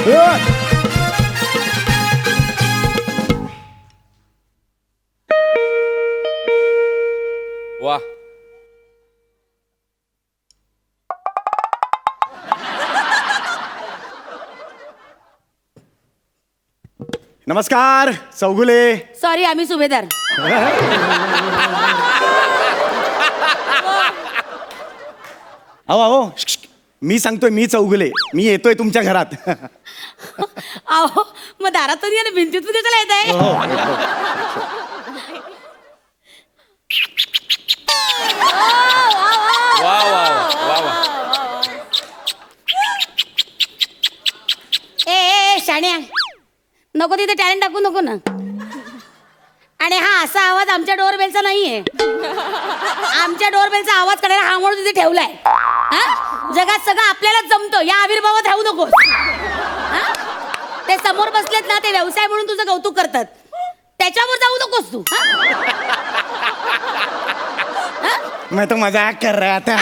वा. नमस्कार चौगुले. सॉरी आम्ही सुभेदार. अहो अहो मी सांगतोय मी चौगुले. मी येतोय तुमच्या घरात. अहो मग दारातून या ना, भिंतीत कशाला येत आहे? वा वा वा वा. ए शाण्या, नको तिथे टॅलेंट टाकू नको ना. आणि हा असा आवाज आमच्या डोरबेलचा नाहीये. आमच्या डोरबेलचा आवाज करायला हा म्हणून तिथे ठेवलाय. हा? जगात सगळं आपल्यालाच जमतं, या आविर्भावात राहू नकोस. हा? ते समोर बसलेत ना, ते व्यवसाय म्हणून तुझं कौतुक करतात, त्याच्यावर जाऊ नकोस तू. मैं तो मजाक कर रहा था.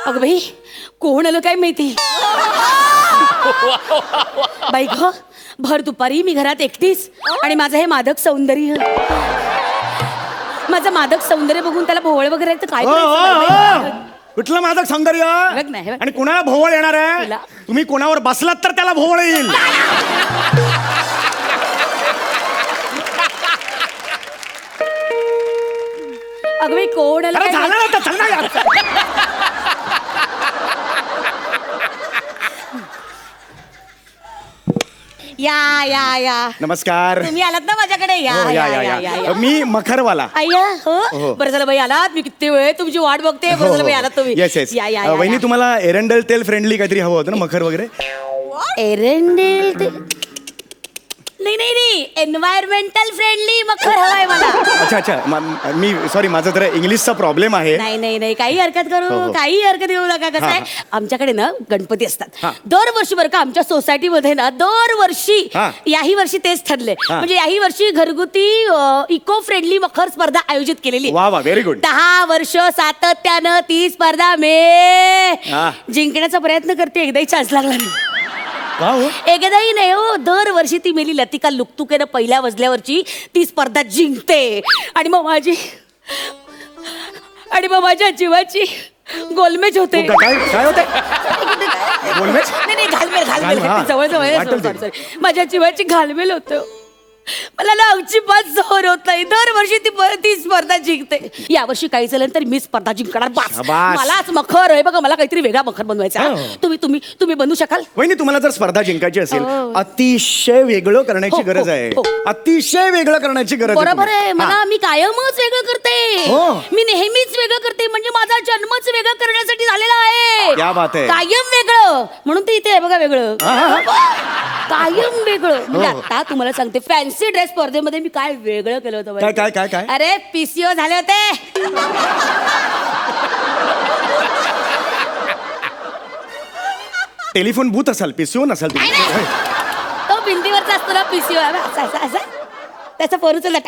अगं बाई, कोण आलं काय माहिती. बाई ग, भर दुपारी मी घरात एकटीच, आणि माझं हे मादक सौंदर्य, माझं मादक सौंदर्य बघून त्याला भोवळ वगैरे तर काय करायचं? कुठलं माझं सौंदर्य बघ ना, हे बघ. आणि कुणाला भोवळ येणार आहे? तुला. तुम्ही कोणावर बसलात तर त्याला भोवळ येईल. अगं बाई, कोण आलं अरे काय झालं माहिती? ना, चल ना यार. या या या, नमस्कार. तुम्ही आलात ना माझ्याकडे. या हो, या या या. मी मखरवाला. अय्या, हो. हो बरं झालं बाई आलात. मी किती वेळ तुमची वाट बघते. बरं झालं बाई आलात तुम्ही. Yes yes. या या या, वहिनी या. तुम्हाला एरंडल तेल फ्रेंडली काहीतरी हवं होतं ना, मखर वगैरे. एरंडेल नाही नाही नाही, एन्व्हायरमेंटल फ्रेंडली मखर हवाय मला. अच्छा अच्छा. मी सॉरी, माझा जरा इंग्लिशचा प्रॉब्लेम आहे. नाही नाही नाही, काही हरकत हो, करू, हो. काही हरकत घेऊ नका. कसं हा, आहे, आमच्याकडे ना गणपती असतात हा. दरवर्षी. बरं का, आमच्या सोसायटीमध्ये ना दरवर्षी, हा. याही वर्षी तेच ठरले. हा. म्हणजे याही वर्षी घरगुती इको फ्रेंडली मखर स्पर्धा आयोजित केलेली. वा वा, व्हेरी गुड. 10 वर्ष सातत्यानं ती स्पर्धा हा. जिंकण्याचा प्रयत्न करते. एकदाही चान्स लागला नाही. का हो? एकदाही नाही हो. दरवर्षी ती मेली लतिका लुकतुकेनं पहिल्या मजल्यावरची ती स्पर्धा जिंकते. आणि मग माझ्या जीवाची गोलमेज होते. काय काय होते? गोलमेज? नाही नाही, घालमेल घालमेल. हा. जवळ जवळ वाटेल ते. सॉरी. माझ्या जीवाची घालमेल होतं. मला ना अजिबात जोर होत नाही. दरवर्षी ती स्पर्धा जिंकते. यावर्षी काही झालं तर मी स्पर्धा जिंकणार. बास, शाबास. मलाच मखर आहे बघा. मला काहीतरी वेगळा मखर बनवायचा. हो. तुम्ही बनवू शकाल? वहिनी, तुम्हाला जर स्पर्धा जिंकायची असेल, हो. अतिशय वेगळं करण्याची हो, गरज हो, आहे. हो. अतिशय वेगळं करण्याची गरज आहे. बरोबर आहे. तुम्हाला. मला मी कायमच वेगळं करते. हो. मी नेहमीच वेगळं करते. म्हणजे माझा जन्मच वेगळं करण्यासाठी झालेला आहे. क्या बात आहे. कायम वेगळं, म्हणून ते इथे आहे बघा वेगळं. कायम वेगळं. म्हणजे हो. आता तुम्हाला सांगते, फॅन्सी ड्रेस स्पर्धेमध्ये मी काय वेगळं केलं होतं काय माहिती? काय काय काय? अरे पीसीओ झाले होते. टेलिफोन बूथ असाल, पिसिओ नसाल तुम्ही. नाही, नाही. तो भिंतीवरचा असतो ना पीसीओ, असं त्याचं फोन उचललं,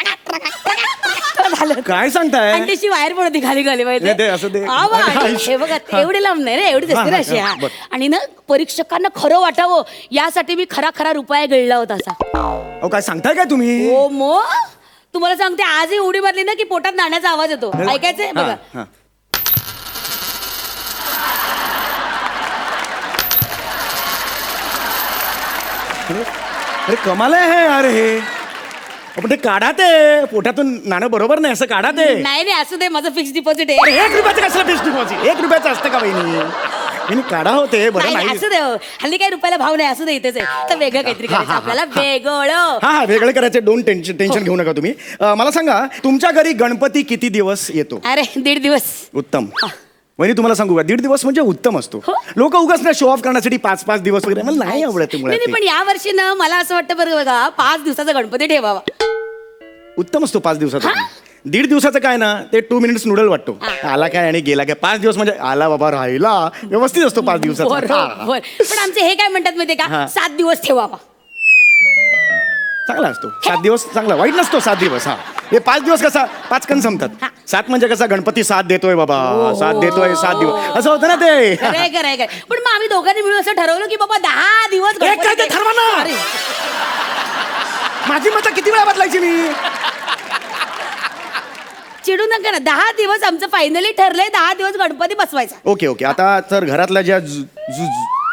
झालं. काय सांगताय? आणि त्याची वायर पण होती खाली खाली माहिती. नाही, ते असं ते- हा बा, आणि हे बघा, एवढी लांब नाही रे, एवढीच असते ना अशी. हा. आणि ना परीक्षकांना खरं वाटावं यासाठी मी खरा खरा रुपया गिळला होता असा. अहो, काय सांगताय काय तुम्ही? हो मो, तुम्हाला सांगते, आजही उडी मारली ना की पोटात नाण्याचा आवाज येतो. ऐकायचंय बघा. हा. अरे कमाल आहे यार हे. पण ते काढा, ते पोटातून नाणं बरोबर नाही, असं काढा ते. नाही नाही, असू दे, माझं फिक्स डिपॉझिट अरे आहे. 1 रुपयाचं कसलं फिक्स डिपॉझिट? 1 रुपयाचं असतं का वहिनी? काढा होते बरं. नाही, नाही असू दे हो. हल्ली काही रुपयाला भाव नाही. असू दे, इथेच आहे. तर वेगळं काहीतरी करायचं आपल्याला, वेगळं. हा हा, वेगळं करायचं. डोंट टेन्शन घेऊ नका तुम्ही. मला सांगा, तुमच्या घरी गणपती किती दिवस येतो? अरे 1.5 दिवस. उत्तम. वहिनी, तुम्हाला सांगू का, 1.5 दिवस म्हणजे उत्तम असतो. लोक उगाच ना शो ऑफ करण्यासाठी 5-5 दिवस वगैरे, मला नाही आवडत. नाही, पण या वर्षी ना मला असं वाटतं बरं बघा, 5 दिवसाचा गणपती ठेवावा. उत्तम असतो 5 दिवसाचा. 1.5 दिवसाचं काय ना, ते 2 मिनिट्स नूडल वाटतो. आला काय आणि गेला काय. 5 दिवस म्हणजे आला बाबा, राहिला, व्यवस्थित असतो 5 दिवसाचा. बरोबर. पण आमचे हे काय म्हणतात माहितीये का, 7 दिवस ठेवावा. चांगला असतो 7 दिवस चांगला वाईट नसतो 7 दिवस हा हे 5 दिवस कसा 5 कण संपतात 7 म्हणजे कसा गणपती 7 देतोय बाबा 7 देतोय 7 दिवस असं होतं ना ते खरंय पण मग आम्ही दोघांनी मिळून असं ठरवलं की बाबा 10 दिवस एक काय ते गणपती- ठरवा ना. अरे, माझी मतं किती वेळा बदलायची मी चिडू नका ना 10 दिवस आमचं फायनली ठरलंय 10 दिवस गणपती बसवायचा ओके आता तर घरातल्या ज्या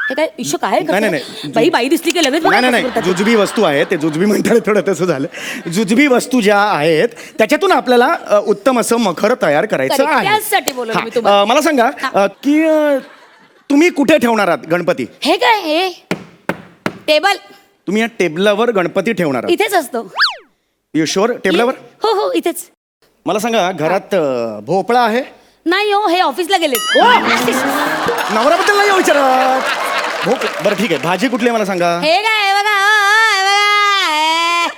हे काय इश्यू काय नाही, नाही, करतोय? नाही. बाई दिसली की लगेच नाही नाही बघा नाही कसं जुजबी वस्तू आहेत ते जुजबी म्हणताना थोडं तसं झालं जुजबी वस्तू ज्या आहेत त्याच्यातून आपल्याला उत्तम असं मखर तयार करायचं Correct. आहे त्याचसाठी बोलवलं हा, मी तुम्हाला. मला सांगा की तुम्ही कुठे ठेवणार आहात गणपती हे काय हे टेबल तुम्ही या टेबलावर गणपती ठेवणार आहात इथेच असतो यू शुअर टेबलावर हो इथेच मला सांगा घरात भोपळा आहे नाही हो हे ऑफिसला गेले नवऱ्याबद्दल नाही विचारत बरं ठीक आहे भाजी कुठली आहे मला सांगा हे काय बघा हे बघा हे.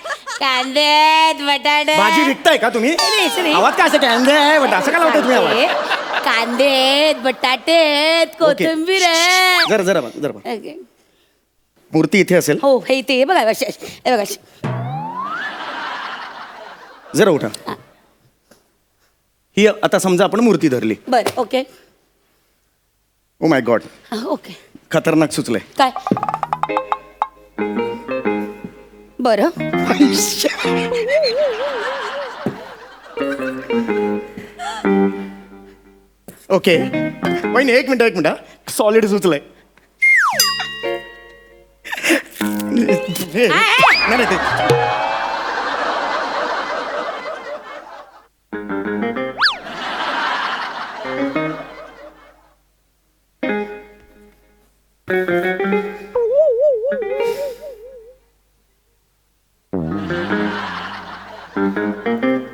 कांदे आहेत, बटाटे भाजी विकताय का तुम्ही नाही. आवाज काय असं कांदे आहे बट असं का लावताय तुम्ही आवाज कांदे आहेत, बटाटे आहेत, कोथिंबीर आहे जरा जरा जरा Okay. मूर्ती इथे असेल हो हे ते हे बघा हे बघा जरा उठा ही आता समजा आपण मूर्ती धरली बर okay oh my God okay खतरनाक सुचलंय काय बरं ओके वहिनी एक मिनिट सॉलिड सुचलंय नाही ते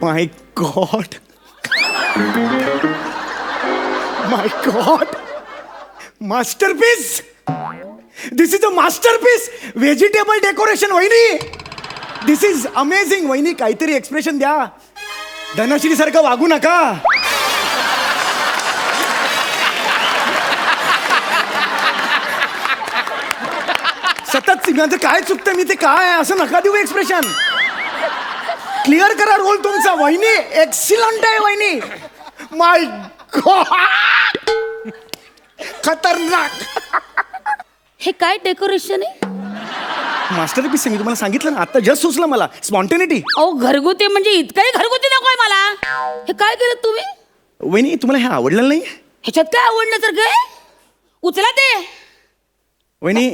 My God. My God. Masterpiece. This is a masterpiece. Vegetable decoration, वहिनी. This is amazing. वहिनी काहीतरी एक्सप्रेशन द्या. धनश्री सारखं वागू नका. सतत माझं काय चुकतं मी ते काय आहे असं नका देऊ एक्सप्रेशन क्लिअर करा रोल तुमचा वहिनी एक्सिलंट आहे वहिनी माय गॉड खतरनाक हे काय डेकोरेशन आहे मास्टरपीस आहे मी तुम्हाला सांगितलं ना आता जस्ट सुचलं मला स्पॉन्टेनिटी अहो घरगुती म्हणजे इतकंही घरगुती नकोय मला हे काय केलं तुम्ही वहिनी तुम्हाला हे आवडलं नाही ह्याच्यात काय आवडलं तर काय उचला ते वहिनी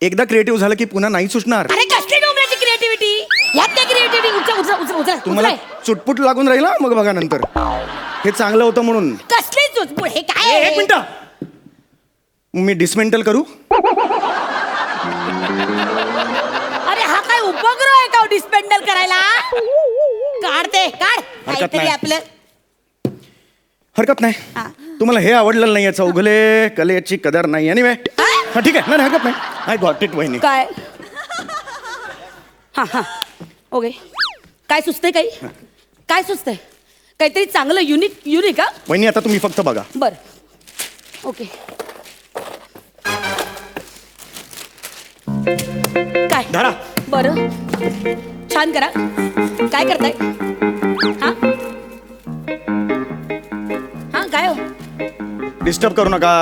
एकदा क्रिएटिव्ह झालं की पुन्हा नाही सुचणार अरे कसली डोंगराची क्रिएटिव्हिटी यात काय क्रिएटिव्हिटी उचला तुम्हाला चुटपुट लागून राहील ना मग बघा नंतर हे चांगलं होतं म्हणून कसली चुचपूड हे काय आहे? एक मिनिट मी डिसमेंटल करू अरे हा काय उपग्रह आहे का डिस्पेंडल करायला काढते काढ काहीतरी नाही. आपलं हरकत नाही हा. तुम्हाला हे आवडलेलं नाही चौगले कलेची कदर नाही एनिवे हा ठीक आहे नाही हरकत नाही आय गॉट इट वहिनी काय हा ओके काय सुचतंय काही काय सुचतंय काहीतरी चांगलं युनिक हा वहिनी आता तुम्ही फक्त बघा बर ओके काय धरा बरं छान करा काय करताय हा हा काय हो डिस्टर्ब करू नका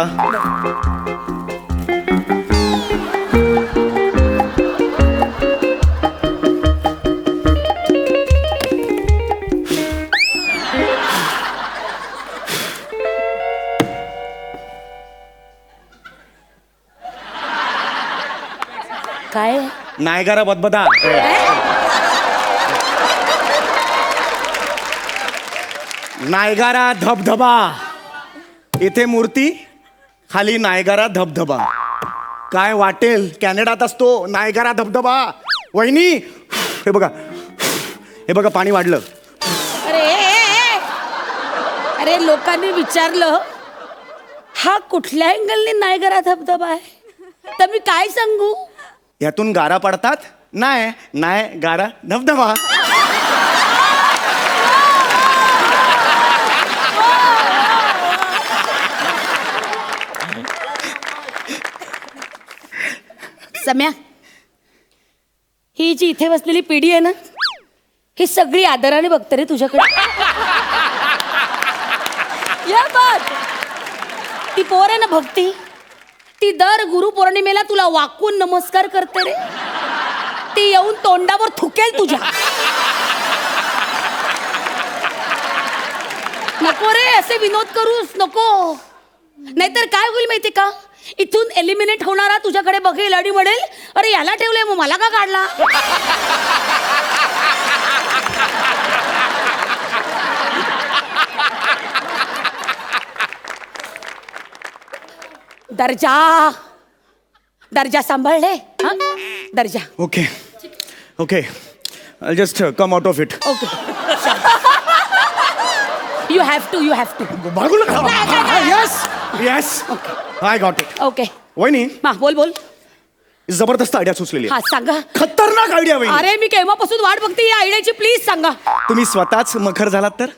काय नायगारा बदबदा नायगारा धबधबा इथे मूर्ती खाली नायगारा धबधबा काय वाटेल कॅनडात असतो नायगारा धबधबा वहिनी हे बघा पाणी वाढलं अरे लोकांनी विचारलं हा कुठल्या अँगलने नायगरा धबधबा आहे तर मी काय सांगू यातून गारा पडतात नाय गारा धबधबा सम्या ही जी इथे बसलेली पिढी आहे ना, ही सगळी आदराने बघते रे तुझ्याकडे. या बात. ती पोर आहे ना भक्ती, ती दर गुरुपौर्णिमेला तुला वाकून नमस्कार करते रे. ती येऊन तोंडावर थुकेल तुझ्या. नको रे असे विनोद करूस, नको. नाहीतर काय होईल माहिती का, इथून एलिमिनेट होणारा तुझ्याकडे बघेल आणि म्हणेल, अरे याला ठेवलंय मग मला का काढला. दर्जा दर्जा सांभाळले. हा? दर्जा. Okay okay, I just come out of it. Okay. You have to. Yes yes, I got it. Okay. वहिनी, हा बोल बोल. जबरदस्त आयडिया सुचलेली हा आहे. सांगा. खतरनाक आयडिया वहिनी. अरे मी केव्हापासून वाट बघते या आयडियाची, प्लीज सांगा. तुम्ही स्वतःच मखर झालात तर?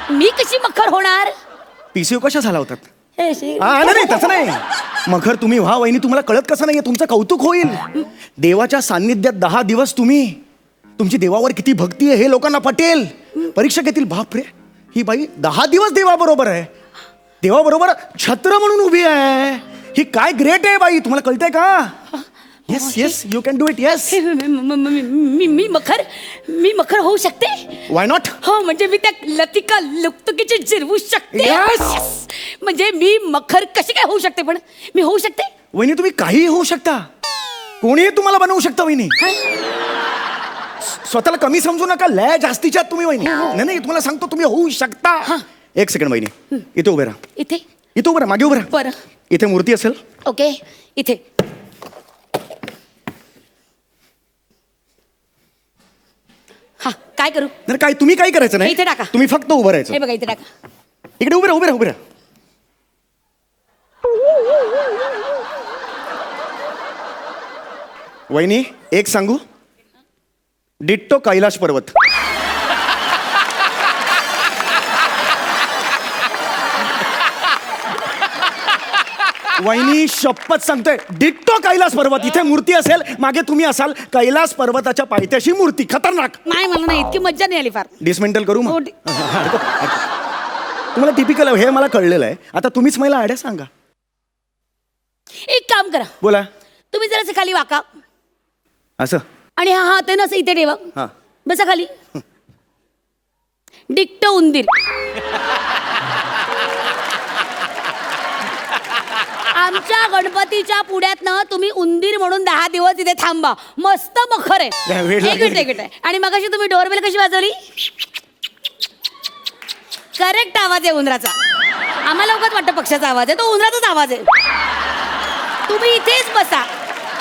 मी कशी मखर होणार. पीसीओ कशा झाला होतात? हे शी. नाही तसं नाही. मखर तुम्ही व्हा वहिनी, तुम्हाला कळत कसं नाहीये, तुमचं कौतुक होईल. देवाच्या सान्निध्यात 10 दिवस तुमची देवावर किती भक्ती आहे हे लोकांना पटेल. परीक्षा घेतील, बापरे ही बाई 10 दिवस देवाबरोबर आहे, देवाबरोबर छत्र म्हणून उभी आहे. ही काय ग्रेट आहे बाई, तुम्हाला कळतंय का? Yes yes, you can do it. Yes. मी मखर होऊ शकते. Why not? हो म्हणजे मी त्या लतिका लुकतुकीची जिरवू शकते. Yes. म्हणजे मी मखर कशी काय होऊ शकते, पण मी होऊ शकते. वहिनी तुम्ही काहीही होऊ शकता, कोणीही तुम्हाला बनवू शकता वहिनी. स्वतःला कमी समजू नका, लय जास्तीच्या तुम्ही वहिनी. नाही तुम्हाला सांगतो तुम्ही होऊ शकता. एक सेकंड वहिनी, इथे उभे राहा. इथे उभे राहा, मागे उभे राहा. बरं. इथे मूर्ती असेल. ओके. इथे. हा काय करू. नाही काय तुम्ही काही करायचं नाही, इथे टाका. तुम्ही फक्त उभं राहायचं. हे बघा इथे टाका. इकडे उभे राहा. वहिनी एक सांगू, डिट्टो कैलाश पर्वत. वहिनी शपथ सांगतोय, डिट्टो कैलास पर्वत. इथे मूर्ती असेल, मागे तुम्ही असाल, कैलास पर्वताच्या पायथ्याशी मूर्ती. खतरनाक. नाही मला नाही इतकी मज्जा नाही आली फार. डिसमेंटल करू हो, मग. तुम्हाला टिपिकल हे मला कळलेलं आहे. आता तुम्हीच मला आयडिया सांगा. एक काम करा, बोला. तुम्ही जरासे खाली वाका असं. आणि हा हात आहे ना असं इथे ठेवा. हा. बसा खाली. डिक्टो उंदीर. आमच्या गणपतीच्या पुढ्यातनं तुम्ही उंदीर म्हणून 10 दिवस इथे थांबा. मस्त मखर आहे. वेळ लागेल. एक मिनिट. आणि मगाशी तुम्ही डोरबेल कशी वाजवली. करेक्ट आवाज आहे उंदराचा. आम्हाला उगाच वाटतं पक्षाचा आवाज आहे, तो उंदराचाच आवाज आहे. तुम्ही इथेच बसा,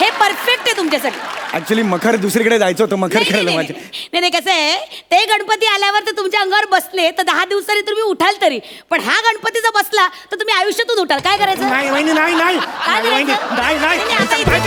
हे परफेक्ट आहे तुमच्यासाठी. ऍक्च्युली मखर दुसरीकडे जायचं होतं, मखर नाही, खेळलं नाही, माझे. नाही नाही, कसं आहे, ते गणपती आल्यावर तर तुमच्या अंगावर बसले तर 10 दिवसांनी तुम्ही उठाल तरी, पण हा गणपतीचा बसला तर तुम्ही आयुष्यातून उठाल. काय करायचं. नाही वहिनी, नाही काय करायचं? नाही नाही, आता इथे